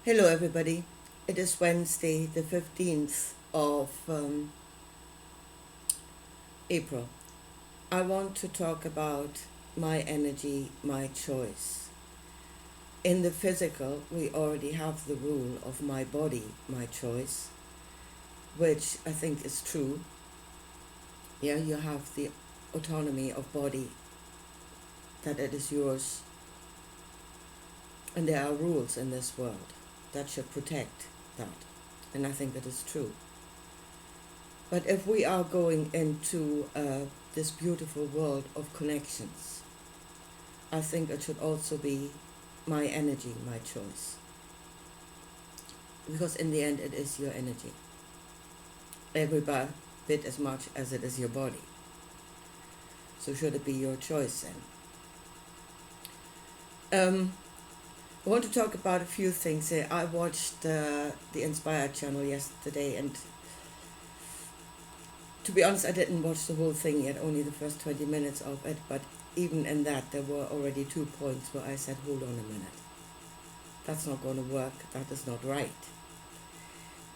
Hello, everybody. It is Wednesday, the 15th of April. I want to talk about my energy, my choice. In the physical, we already have the rule of my body, my choice, which I think is true. Yeah, you have the autonomy of body, that it is yours. And there are rules in this world that should protect that. And I think that is true. But if we are going into this beautiful world of connections, I think it should also be my energy, my choice. Because in the end, it is your energy. Every bit as much as it is your body. So should it be your choice then? I want to talk about a few things here. I watched the Inspired channel yesterday, and to be honest, I didn't watch the whole thing yet, only the first 20 minutes of it, but even in that, there were already 2 points where I said, hold on a minute. That's not going to work. That is not right.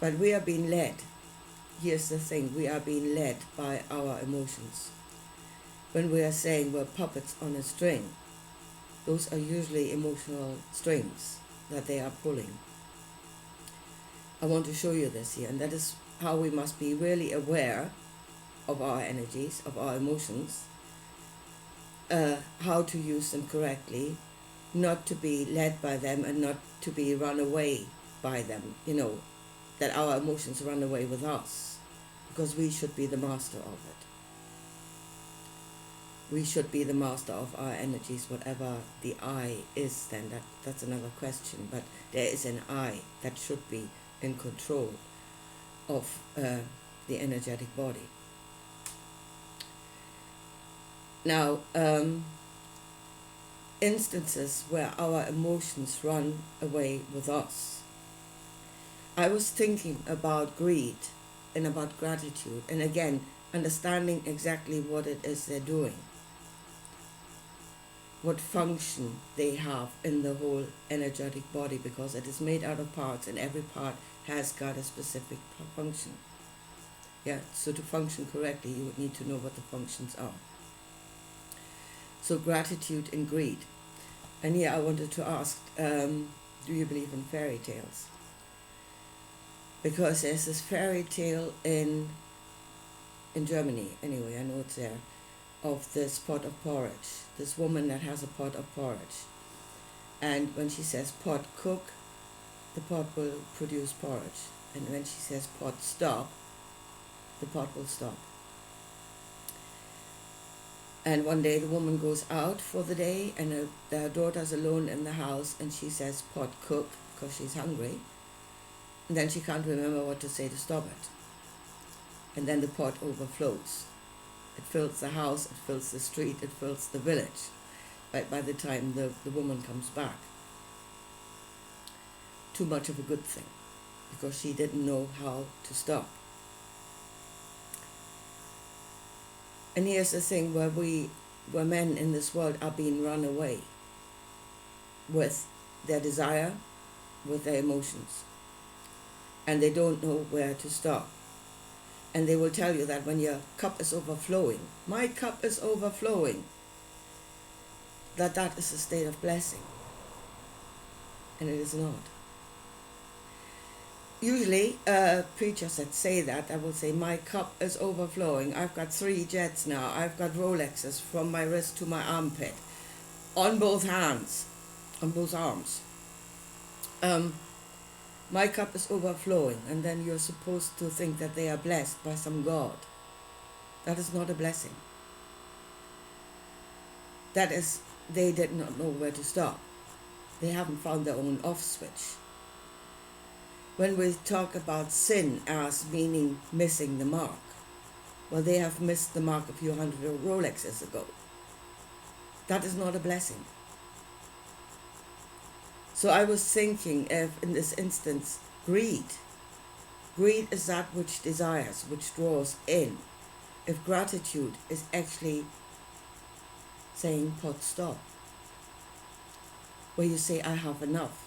But we are being led. Here's the thing. We are being led by our emotions. When we are saying we're puppets on a string, those are usually emotional strings that they are pulling. I want to show you this here, and that is how we must be really aware of our energies, of our emotions, how to use them correctly, not to be led by them and not to be run away by them, that our emotions run away with us, because we should be the master of it. We should be the master of our energies, whatever the I is then, that's another question, but there is an I that should be in control of the energetic body. Now, instances where our emotions run away with us. I was thinking about greed and about gratitude, and again, understanding exactly what it is they're doing, what function they have in the whole energetic body, because it is made out of parts and every part has got a specific function. Yeah, so to function correctly, you would need to know what the functions are. So gratitude and greed. And here I wanted to ask, do you believe in fairy tales? Because there's this fairy tale in Germany, anyway, I know it's there, of this pot of porridge. This woman that has a pot of porridge. And when she says pot cook, the pot will produce porridge. And when she says pot stop, the pot will stop. And one day the woman goes out for the day, and her daughter's alone in the house, and she says pot cook because she's hungry. And then she can't remember what to say to stop it. And then the pot overflows. It fills the house, it fills the street, it fills the village. But by the time the woman comes back, too much of a good thing, because she didn't know how to stop. And here's the thing where men in this world are being run away with their desire, with their emotions. And they don't know where to stop. And they will tell you that when your cup is overflowing, my cup is overflowing, that is a state of blessing. And it is not. Usually, preachers that say that, I will say, my cup is overflowing. I've got 3 jets now. I've got Rolexes from my wrist to my armpit, on both hands, on both arms. My cup is overflowing, and then you're supposed to think that they are blessed by some God. That is not a blessing. That is, they did not know where to stop. They haven't found their own off switch. When we talk about sin as meaning missing the mark, well, they have missed the mark a few hundred Rolexes ago. That is not a blessing. So I was thinking, if in this instance, greed is that which desires, which draws in. If gratitude is actually saying pot stop, where you say, I have enough.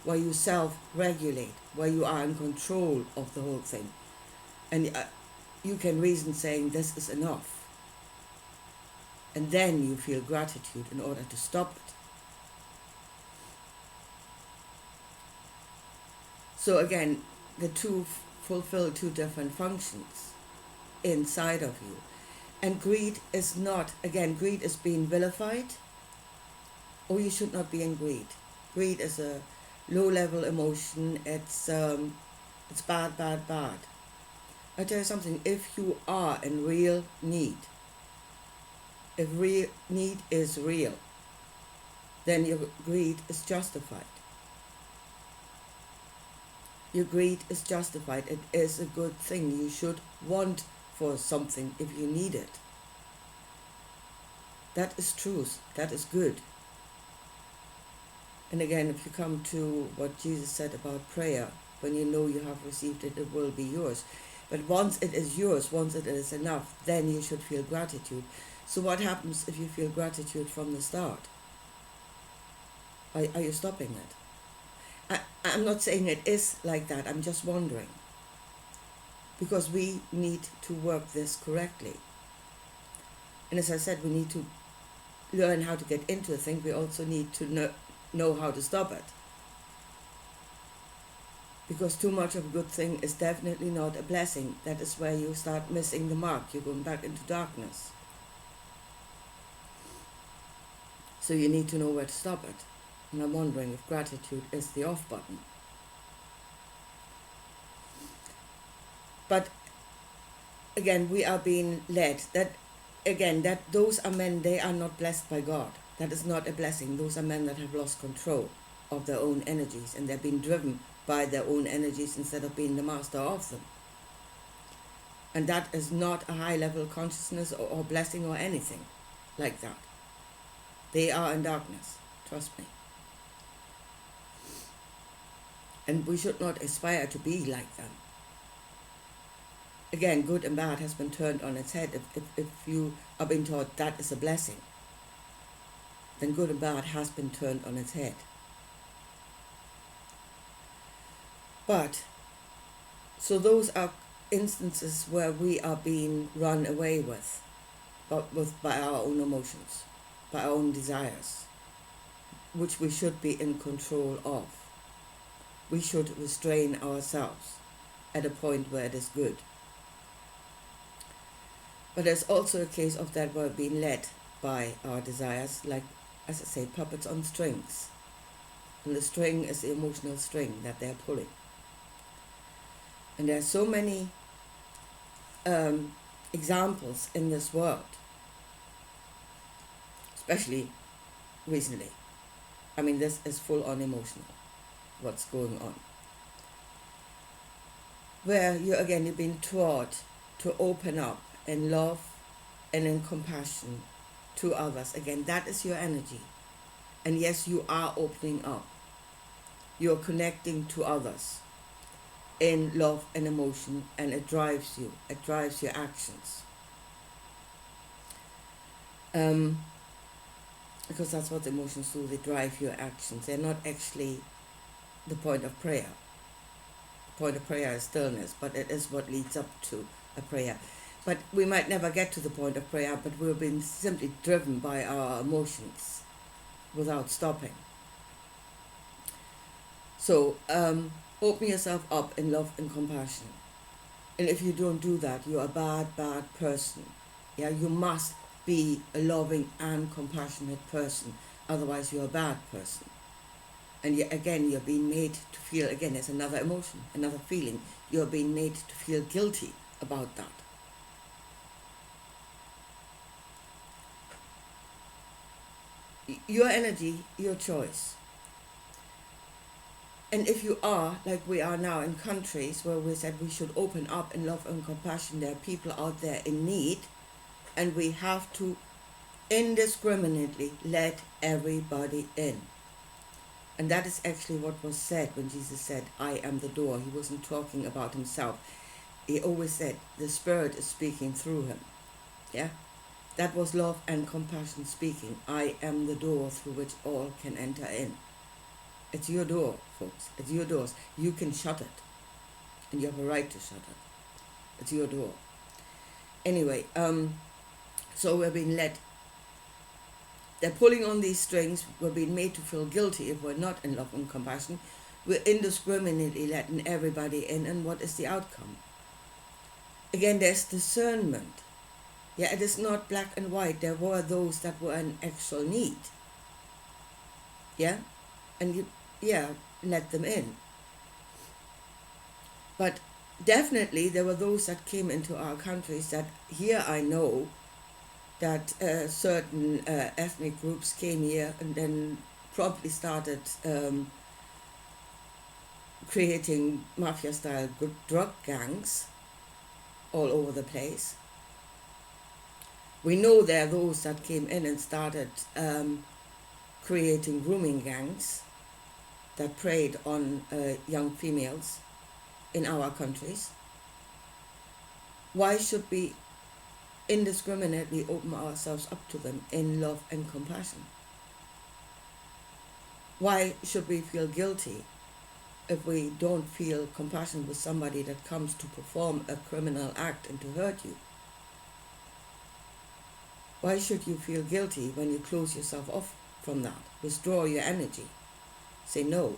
where you self-regulate, where you are in control of the whole thing. And you can reason saying this is enough. And then you feel gratitude in order to stop it. So again, the two fulfill two different functions inside of you. And greed is not, again, greed is being vilified. Oh, you should not be in greed. Greed is a low-level emotion. It's bad, bad, bad. I tell you something, if you are in real need, if real need is real, then your greed is justified. Your greed is justified. It is a good thing. You should want for something if you need it. That is truth. That is good. And again, if you come to what Jesus said about prayer, when you know you have received it, it will be yours. But once it is yours, once it is enough, then you should feel gratitude. So what happens if you feel gratitude from the start? Are you stopping it? I'm not saying it is like that. I'm just wondering. Because we need to work this correctly. And as I said, we need to learn how to get into a thing. We also need to know how to stop it. Because too much of a good thing is definitely not a blessing. That is where you start missing the mark. You're going back into darkness. So you need to know where to stop it. And I'm wondering if gratitude is the off button. But again, we are being led. That those are men, they are not blessed by God. That is not a blessing. Those are men that have lost control of their own energies, and they're being driven by their own energies instead of being the master of them. And that is not a high level consciousness or blessing or anything like that. They are in darkness, trust me. And we should not aspire to be like them. Again, good and bad has been turned on its head. If you are being taught that is a blessing, then good and bad has been turned on its head. But, so those are instances where we are being run away with by our own emotions, by our own desires, which we should be in control of. We should restrain ourselves at a point where it is good. But there's also a case of that we're being led by our desires, like, as I say, puppets on strings. And the string is the emotional string that they're pulling. And there are so many examples in this world, especially recently. I mean, this is full on emotional, what's going on. Where you're being taught to open up in love and in compassion to others. Again, that is your energy. And yes, you are opening up. You're connecting to others in love and emotion, and it drives you. It drives your actions. Because that's what emotions do. They drive your actions. They're not actually the point of prayer. The point of prayer is stillness, but it is what leads up to a prayer. But we might never get to the point of prayer, but we're being simply driven by our emotions without stopping. So open yourself up in love and compassion. And if you don't do that, you're a bad, bad person. Yeah, you must be a loving and compassionate person. Otherwise, you're a bad person. And you're being made to feel, there's another emotion, another feeling. You're being made to feel guilty about that. Your energy, your choice. And if you are, like we are now in countries where we said we should open up in love and compassion, there are people out there in need, and we have to indiscriminately let everybody in. And that is actually what was said when Jesus said, I am the door. He wasn't talking about himself. He always said, the Spirit is speaking through him. Yeah? That was love and compassion speaking. I am the door through which all can enter in. It's your door, folks. It's your doors. You can shut it, and you have a right to shut it. It's your door. Anyway, so we're being led. They're pulling on these strings. We're being made to feel guilty if we're not in love and compassion. We're indiscriminately letting everybody in, and what is the outcome? Again, there's discernment. Yeah, it is not black and white. There were those that were in actual need. Yeah, and you, let them in. But definitely there were those that came into our countries that here I know that certain ethnic groups came here and then promptly started creating mafia-style drug gangs all over the place. We know there are those that came in and started creating grooming gangs that preyed on young females in our countries. Why should we indiscriminately open ourselves up to them in love and compassion? Why should we feel guilty if we don't feel compassion with somebody that comes to perform a criminal act and to hurt you? Why should you feel guilty when you close yourself off from that? Withdraw your energy. Say no.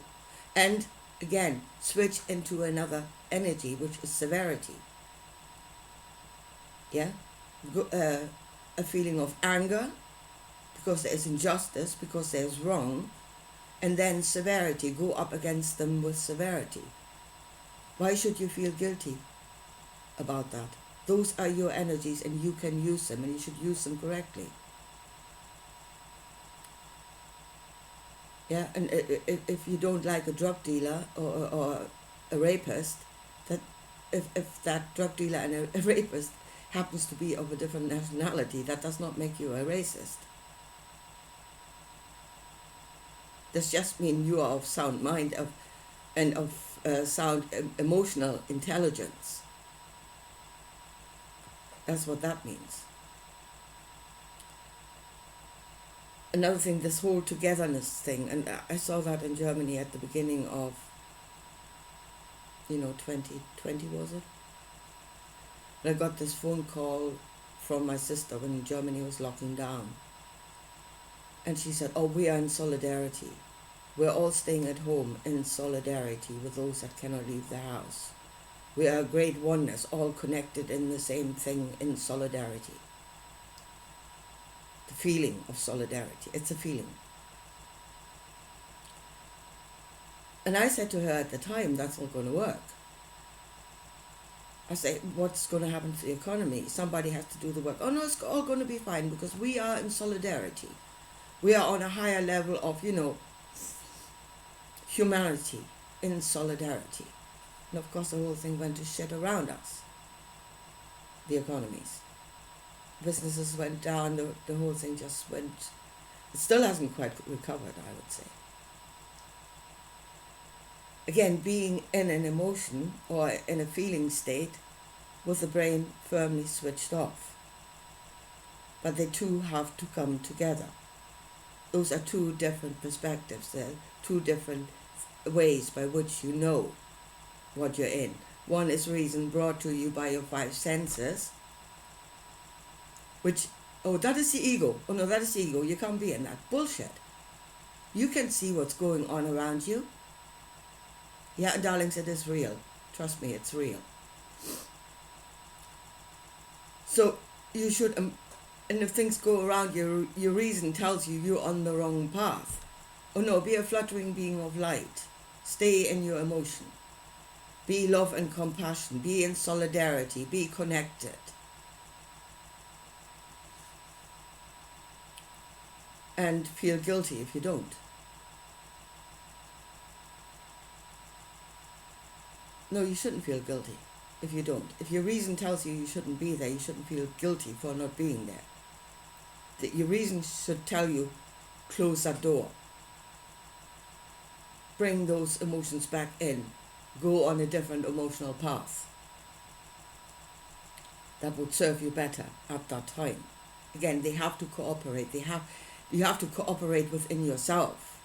And again, switch into another energy, which is severity. Yeah? A feeling of anger, because there is injustice, because there is wrong, and then severity. Go up against them with severity. Why should you feel guilty about that? Those are your energies, and you can use them, and you should use them correctly. Yeah, and if you don't like a drug dealer or a rapist, that if that drug dealer and a rapist happens to be of a different nationality, that does not make you a racist. This just means you are of sound mind and of sound emotional intelligence. That's what that means. Another thing, this whole togetherness thing, and I saw that in Germany at the beginning of, 2020, was it? And I got this phone call from my sister when Germany was locking down. And she said, oh, we are in solidarity. We're all staying at home in solidarity with those that cannot leave the house. We are a great oneness, all connected in the same thing in solidarity. The feeling of solidarity. It's a feeling. And I said to her at the time, that's not going to work. I say, what's going to happen to the economy? Somebody has to do the work. Oh no, it's all going to be fine because we are in solidarity. We are on a higher level of, humanity in solidarity. And of course the whole thing went to shit around us. The economies. Businesses went down, the whole thing just went, it still hasn't quite recovered, I would say. Again, being in an emotion or in a feeling state with the brain firmly switched off. But they two have to come together. Those are two different perspectives. They're two different ways by which you know what you're in. One is reason brought to you by your five senses, which, that is the ego. Oh no, that is the ego. You can't be in that. Bullshit. You can see what's going on around you. Yeah, darlings, it is real. Trust me, it's real. So you should, and if things go around, your reason tells you you're on the wrong path. Oh no, be a fluttering being of light. Stay in your emotion. Be love and compassion. Be in solidarity. Be connected. And feel guilty if you don't. No, you shouldn't feel guilty if you don't. If your reason tells you you shouldn't be there, you shouldn't feel guilty for not being there. Your reason should tell you, close that door. Bring those emotions back in. Go on a different emotional path. That would serve you better at that time. Again, they have to cooperate. You have to cooperate within yourself.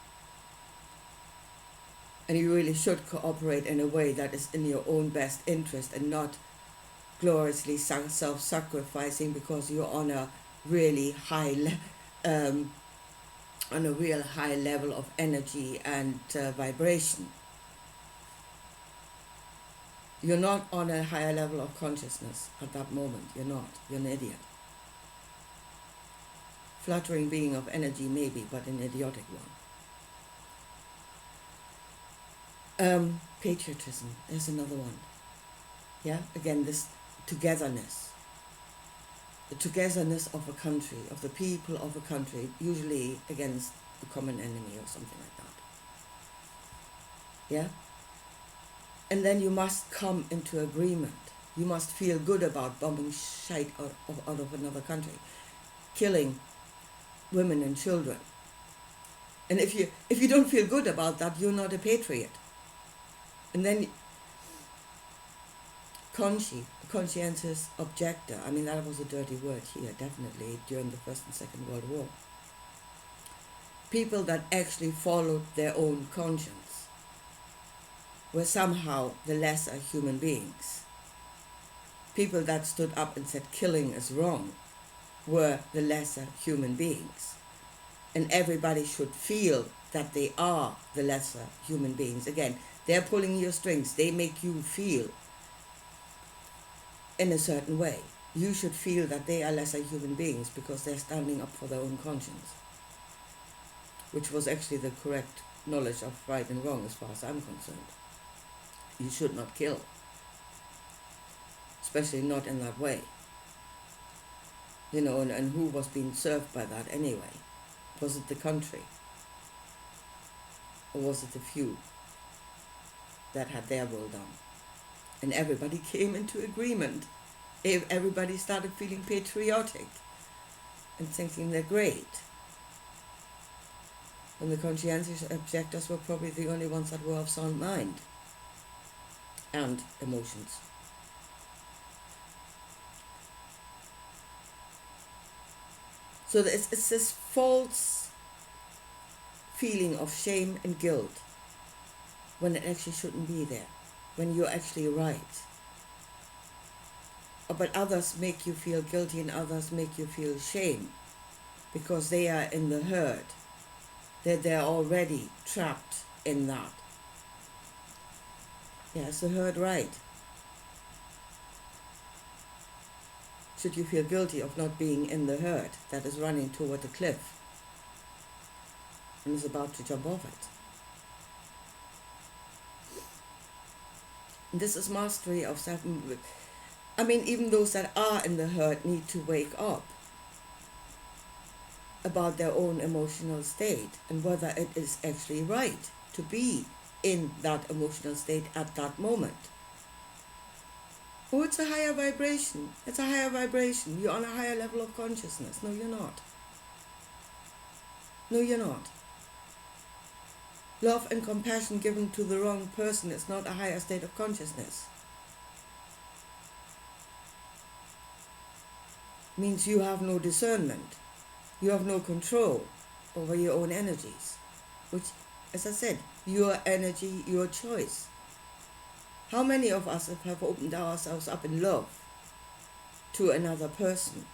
And you really should cooperate in a way that is in your own best interest and not gloriously self-sacrificing because you're on a really on a real high level of energy and vibration. You're not on a higher level of consciousness at that moment. You're not. You're an idiot. Fluttering being of energy maybe, but an idiotic one. Patriotism, there's another one. Yeah, again, this togetherness. The togetherness of a country, of the people of a country, usually against a common enemy or something like that. Yeah? And then you must come into agreement. You must feel good about bombing shite out of another country, killing women and children. And if you don't feel good about that, you're not a patriot. And then conscientious objector, I mean, that was a dirty word here, definitely, during the First and Second World War. People that actually followed their own conscience were somehow the lesser human beings. People that stood up and said killing is wrong were the lesser human beings. And everybody should feel that they are the lesser human beings. Again, they're pulling your strings. They make you feel in a certain way. You should feel that they are lesser human beings because they're standing up for their own conscience, which was actually the correct knowledge of right and wrong as far as I'm concerned. You should not kill, especially not in that way. You know, and who was being served by that anyway? Was it the country? Or was it the few that had their will done? And everybody came into agreement. Everybody started feeling patriotic and thinking they're great. And the conscientious objectors were probably the only ones that were of sound mind and emotions. So it's this false feeling of shame and guilt when it actually shouldn't be there, when you're actually right. But others make you feel guilty and others make you feel shame because they are in the herd. They're already trapped in that. Yeah, it's the herd right. Should you feel guilty of not being in the herd that is running toward the cliff and is about to jump off it? And this is mastery of self. I mean, even those that are in the herd need to wake up about their own emotional state and whether it is actually right to be in that emotional state at that moment. Oh, it's a higher vibration. It's a higher vibration. You're on a higher level of consciousness. No, you're not. No, you're not. Love and compassion given to the wrong person is not a higher state of consciousness. Means you have no discernment. You have no control over your own energies. Which, as I said, your energy, your choice. How many of us have opened ourselves up in love to another person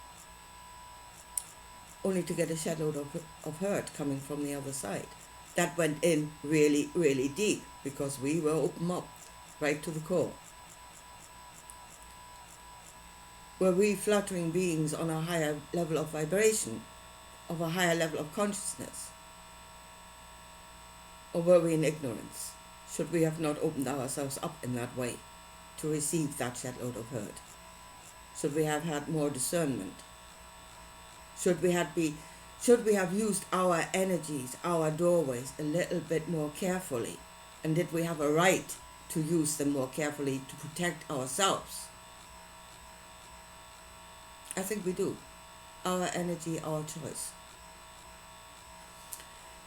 only to get a shitload of hurt coming from the other side? That went in really, really deep because we were open up right to the core. Were we fluttering beings on a higher level of vibration, of a higher level of consciousness? Or were we in ignorance? Should we have not opened ourselves up in that way to receive that shitload of hurt? Should we have had more discernment? Should we have used our energies, our doorways, a little bit more carefully? And did we have a right to use them more carefully to protect ourselves? I think we do. Our energy, our choice.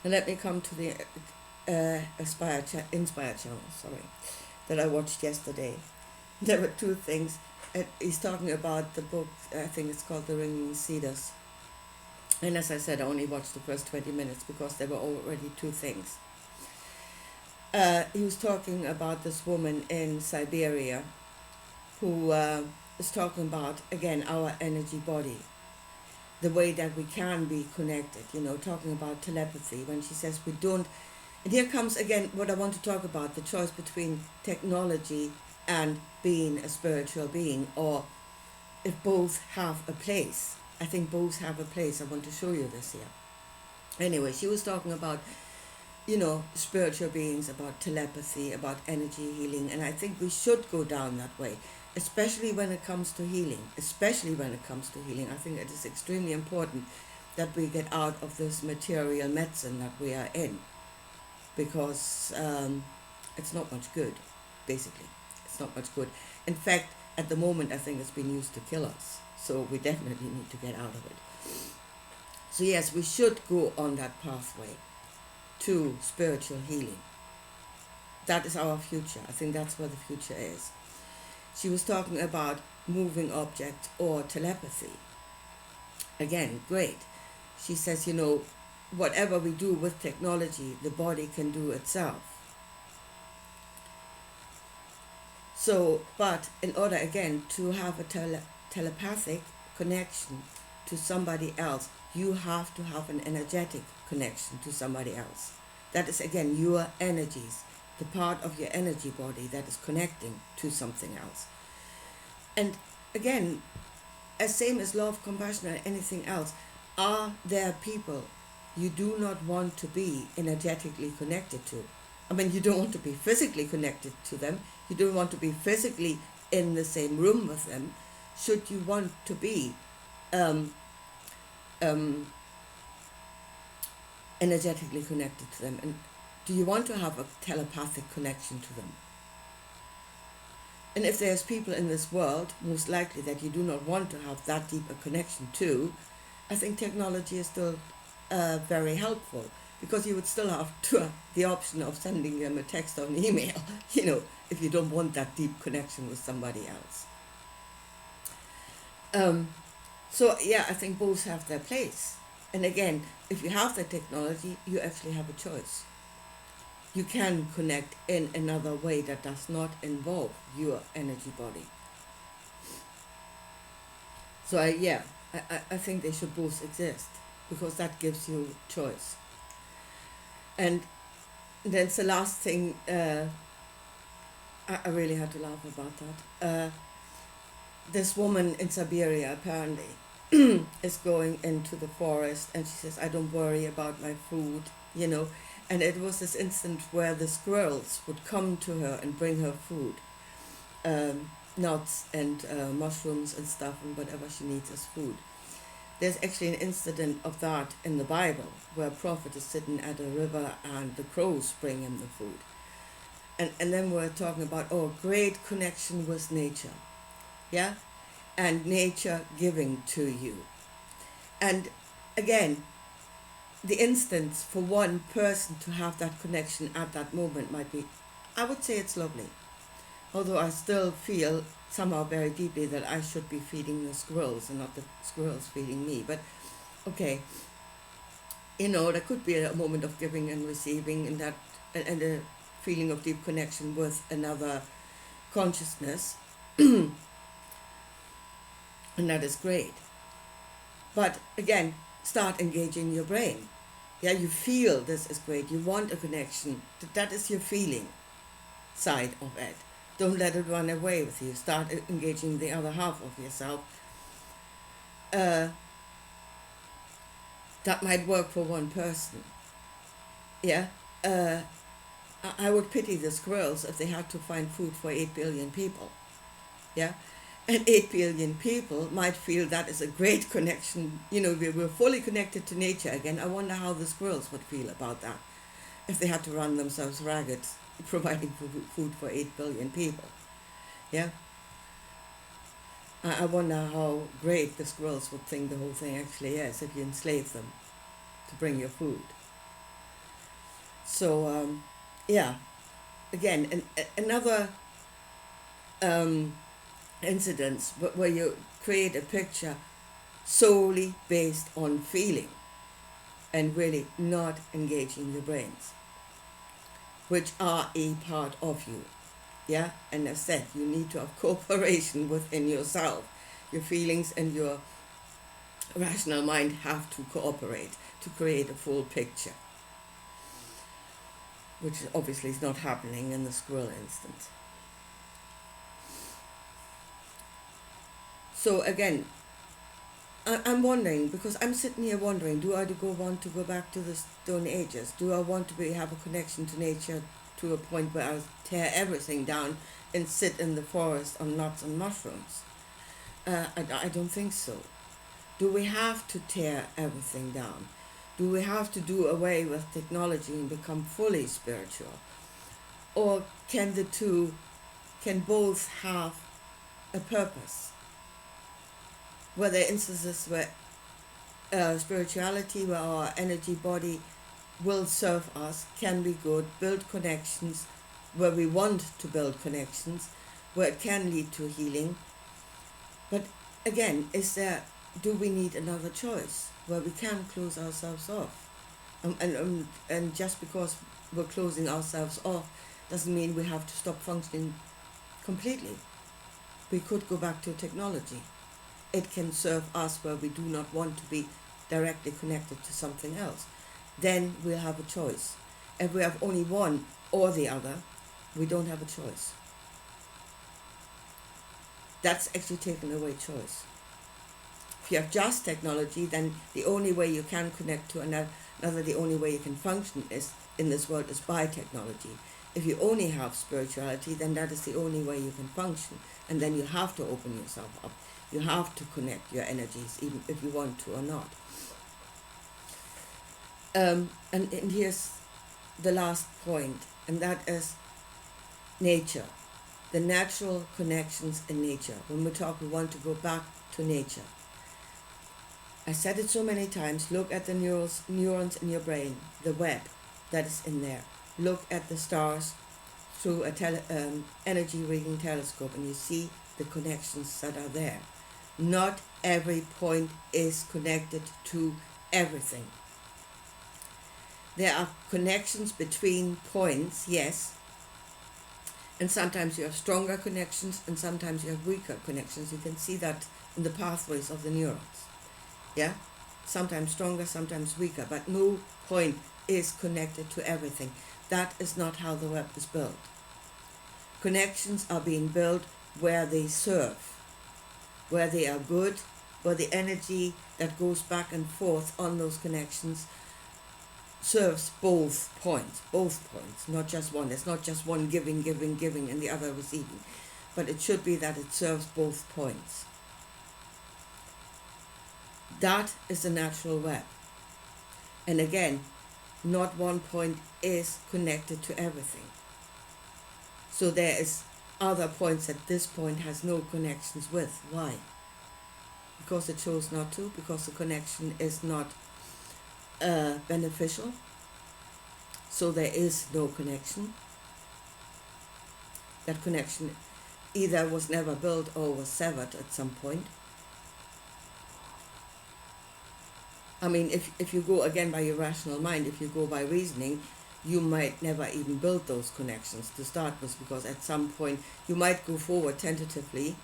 And let me come to the Inspire channel, that I watched yesterday. There were two things. He's talking about the book, I think it's called The Ringing Cedars. And as I said, I only watched the first 20 minutes because there were already two things. he was talking about this woman in Siberia who is talking about, again, our energy body, the way that we can be connected, talking about telepathy when she says we don't. And here comes again what I want to talk about, the choice between technology and being a spiritual being, or if both have a place. I think both have a place. I want to show you this here. Anyway, she was talking about, spiritual beings, about telepathy, about energy healing, and I think we should go down that way, especially when it comes to healing. I think it is extremely important that we get out of this material medicine that we are in, because it's not much good, basically. It's not much good. In fact, at the moment, I think it's been used to kill us. So we definitely need to get out of it. So yes, we should go on that pathway to spiritual healing. That is our future. I think that's where the future is. She was talking about moving objects or telepathy. Again, great. She says, whatever we do with technology, the body can do itself. So, but in order, again, to have a telepathic connection to somebody else, you have to have an energetic connection to somebody else. That is, again, your energies, the part of your energy body that is connecting to something else. And again, as same as love, compassion, or anything else, are there people you do not want to be energetically connected to? I mean, you don't want to be physically connected to them. You don't want to be physically in the same room with them. Should you want to be energetically connected to them? And do you want to have a telepathic connection to them? And if there's people in this world, most likely that you do not want to have that deep a connection to, I think technology is still very helpful, because you would still have the option of sending them a text or an email, if you don't want that deep connection with somebody else. So yeah, I think both have their place. And again, if you have the technology, you actually have a choice. You can connect in another way that does not involve your energy body. So I think they should both exist, because that gives you choice. And then the last thing, I really had to laugh about that. This woman in Siberia apparently is going into the forest, and she says, I don't worry about my food, and it was this instant where the squirrels would come to her and bring her food, nuts and mushrooms and stuff, and whatever she needs as food. There's actually an incident of that in the Bible, where a prophet is sitting at a river and the crows bring him the food. And then we're talking about, great connection with nature. Yeah? And nature giving to you. And again, the instance for one person to have that connection at that moment might be, I would say it's lovely. Although I still feel somehow very deeply that I should be feeding the squirrels and not the squirrels feeding me. But okay, there could be a moment of giving and receiving, and a feeling of deep connection with another consciousness. And that is great. But again, start engaging your brain. Yeah, you feel this is great. You want a connection. That is your feeling side of it. Don't let it run away with you. Start engaging the other half of yourself. That might work for one person. Yeah. I would pity the squirrels if they had to find food for 8 billion people. Yeah. And 8 billion people might feel that is a great connection. We're fully connected to nature again. I wonder how the squirrels would feel about that if they had to run themselves ragged providing food for 8 billion people. Yeah? I wonder how great the squirrels would think the whole thing actually is if you enslave them to bring your food. So, again, another incidents where you create a picture solely based on feeling and really not engaging your brains. which are a part of you. Yeah, and as said, you need to have cooperation within yourself. Your feelings and your rational mind have to cooperate to create a full picture, which obviously is not happening in the squirrel instance. So again, I'm wondering, because I'm sitting here wondering, do I want to go back to the Stone Ages? Do I want to have a connection to nature to a point where I tear everything down and sit in the forest on nuts and mushrooms? I don't think so. Do we have to tear everything down? Do we have to do away with technology and become fully spiritual? Or can both have a purpose? Were there instances where spirituality, where our energy body will serve us, can be good, build connections, where we want to build connections, where it can lead to healing? But again, do we need another choice where we can close ourselves off? And just because we're closing ourselves off doesn't mean we have to stop functioning completely. We could go back to technology. It can serve us where we do not want to be directly connected to something else. Then we'll have a choice. If we have only one or the other, we don't have a choice. That's actually taking away choice. If you have just technology, then the only way you can connect to another, the only way you can function in this world is by technology. If you only have spirituality, then that is the only way you can function. And then you have to open yourself up. You have to connect your energies, even if you want to or not. And here's the last point, and that is nature. The natural connections in nature. When we want to go back to nature. I said it so many times, look at the neurons in your brain, the web that is in there. Look at the stars through a energy reading telescope, and you see the connections that are there. Not every point is connected to everything. There are connections between points, yes, and sometimes you have stronger connections and sometimes you have weaker connections. You can see that in the pathways of the neurons. Yeah, sometimes stronger, sometimes weaker, but no point is connected to everything. That is not how the web is built. Connections are being built where they serve, where they are good, where the energy that goes back and forth on those connections serves both points, not just one. It's not just one giving, and the other receiving, but it should be that it serves both points. That is the natural web. And again, not one point is connected to everything. So there is other points that this point has no connections with. Why? Because it chose not to, because the connection is not beneficial. So there is no connection. That connection either was never built or was severed at some point. I mean, if you go again by your rational mind, if you go by reasoning, you might never even build those connections to start with, because at some point you might go forward tentatively,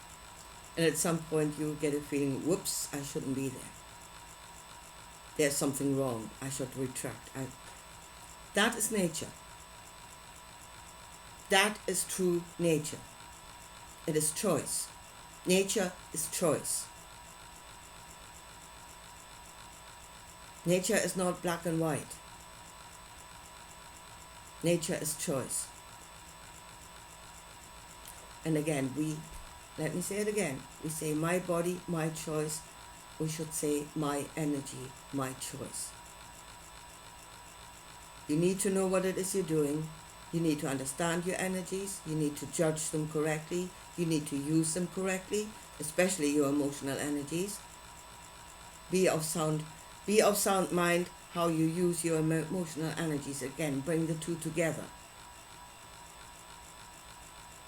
and at some point you get a feeling, whoops, I shouldn't be there. There's something wrong. I should retract. That is nature. That is true nature. It is choice. Nature is choice. Nature is not black and white. Nature is choice. And again, let me say it again. We say my body, my choice. We should say my energy, my choice. You need to know what it is you're doing. You need to understand your energies. You need to judge them correctly. You need to use them correctly, especially your emotional energies. Be of sound mind how you use your emotional energies. Again, bring the two together.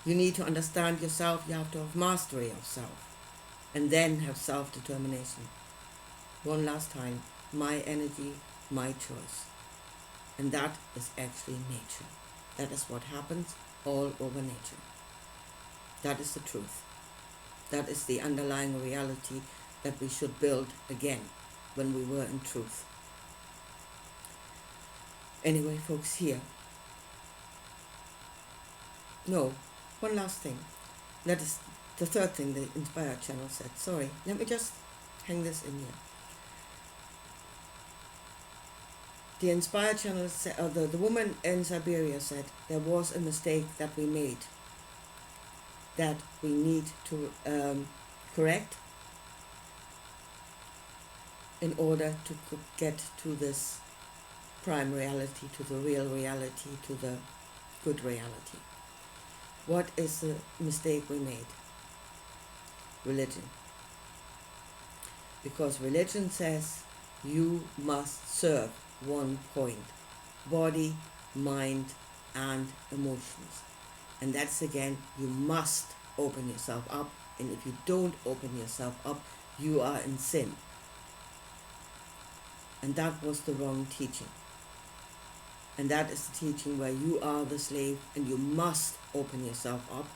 You need to understand yourself. You have to have mastery of self, and then have self-determination. One last time, my energy, my choice. And that is actually nature. That is what happens all over nature. That is the truth. That is the underlying reality that we should build again when we were in truth. Anyway, folks, here. No, one last thing. That is the third thing the Inspired channel said. Sorry, let me just hang this in here. The Inspired channel said, the woman in Siberia said there was a mistake that we made that we need to correct in order to get to this prime reality, to the real reality, to the good reality. What is the mistake we made? Religion. Because religion says you must serve one point: body, mind, and emotions. And that's again, you must open yourself up, and if you don't open yourself up, you are in sin. And that was the wrong teaching. And that is the teaching where you are the slave and you must open yourself up.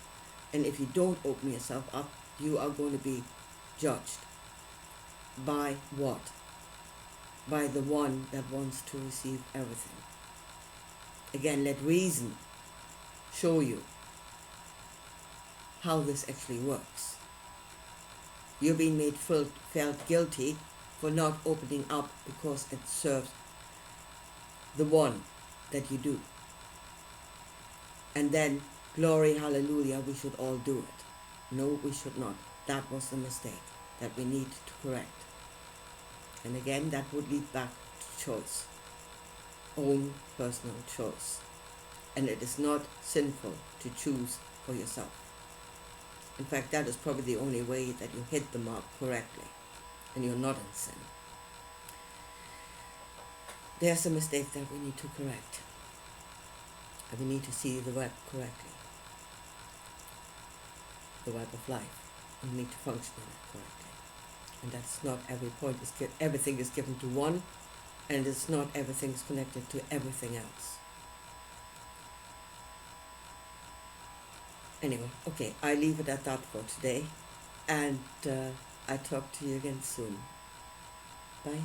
And if you don't open yourself up, you are going to be judged. By what? By the one that wants to receive everything. Again, let reason show you how this actually works. You're being made felt guilty for not opening up because it serves the one that you do. And then, glory, hallelujah, we should all do it. No, we should not. That was the mistake that we need to correct. And again, that would lead back to choice. Own personal choice. And it is not sinful to choose for yourself. In fact, that is probably the only way that you hit the mark correctly and you're not in sin. There's a mistake that we need to correct. And we need to see the web correctly. The web of life. And we need to function in it correctly. And that's not every point everything is given to one, and it's not everything is connected to everything else. Anyway, okay, I leave it at that for today, and I talk to you again soon. Bye.